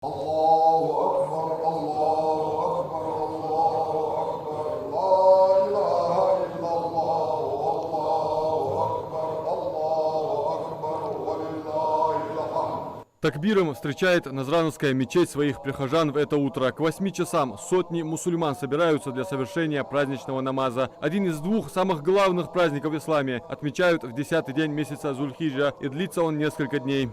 الله أكبر الله أكبر الله أكبر لا إله إلا الله والله أكبر ولله الحمد. Такбиром встречает Назрановская мечеть своих прихожан в это утро. К 8 часам сотни мусульман собираются для совершения праздничного намаза. Один из двух самых главных праздников в исламе. Отмечают в 10-й день месяца Зульхиджа, и длится он несколько дней.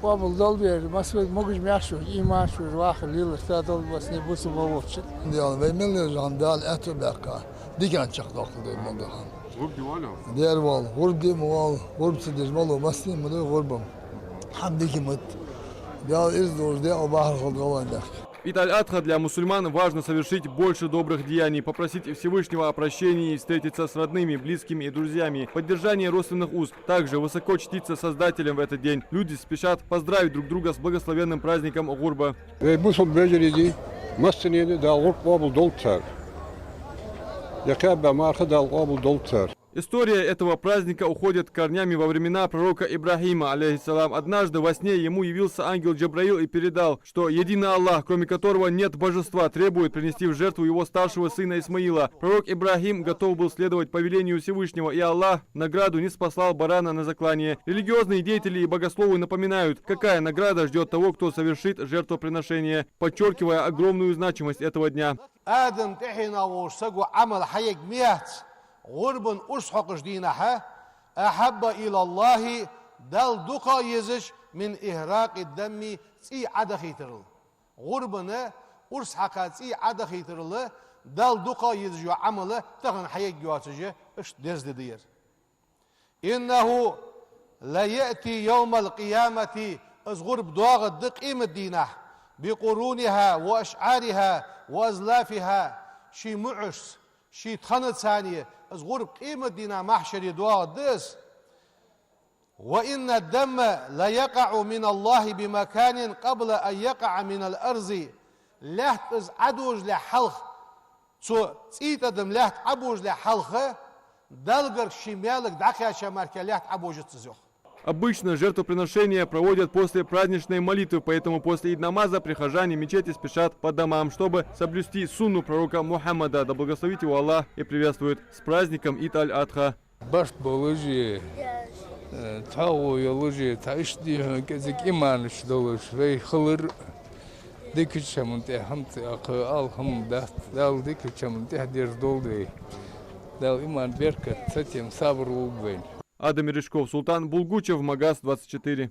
قابل دل بیاری مسئله مگوش میاشو ایمان شو رواخ لیل استادل بس نبوس بوچ. Yani ve milli jandal etu beka. Diken çaklıklı mondahan. Gurb diwalo. Diğer val, gurb di mual, gurb sidiz malu maslim mudu gurbum. Hamdi ki mut. Ya izdur di o bahar khulgalandak. Ид аль-Адха для мусульман важно совершить больше добрых деяний, попросить Всевышнего о прощении и встретиться с родными, близкими и друзьями, поддержание родственных уз. Также высоко чтиться Создателем в этот день. Люди спешат поздравить друг друга с благословенным праздником Гурба. Musul beceridi, masniyedi dal gurb qabul doltar. Yakaba marha dal qabul doltar. История этого праздника уходит корнями во времена пророка Ибрахима, алейхиссалам. Однажды во сне ему явился ангел Джабраил и передал, что единый Аллах, кроме которого нет божества, требует принести в жертву его старшего сына Исмаила. Пророк Ибрахим готов был следовать повелению Всевышнего, и Аллах награду не спаслал барана на заклание. Религиозные деятели и богословы напоминают, какая награда ждет того, кто совершит жертвоприношение, подчеркивая огромную значимость этого дня. غرب أسحق جدينها أحب إلى الله دل دقا يزش من إهراق الدم تي عدخي ترل غربنا أسحق تي عدخي ترل دل دقا يزج عمله تغن حيك جواتجه إش دزد دير إنه لا يأتي يوم القيامة از غرب دواغ الدق إيم الدينة بقرونها وأشعارها وأزلافها شي معش شي تخنت ثانية از غرب قيمة دينا محشر يدواء الدس وإن الدم لا يقع من الله بمكان قبل أن يقع من الأرض لحت از عدوج لحلخ سو تيت دم لحت عبوج لحلخ دلغر شمالك دعكا شماركا لحت عبوج تزيخ. Обычно жертвоприношения проводят после праздничной молитвы, поэтому после ид-намаза прихожане мечети спешат по домам, чтобы соблюсти сунну пророка Мухаммада, да благословит его Аллах и приветствует с праздником Ид аль-Адха. Baş boluji, tavu yoluji, taşdi gezek iman şdoluş ve xılır dikçemunte hamte akı alham da dal dikçemunte der doldu. Dal iman berkat satem sabr ulbен. Адам Мережков, Султан Булгучев, Магаз 24.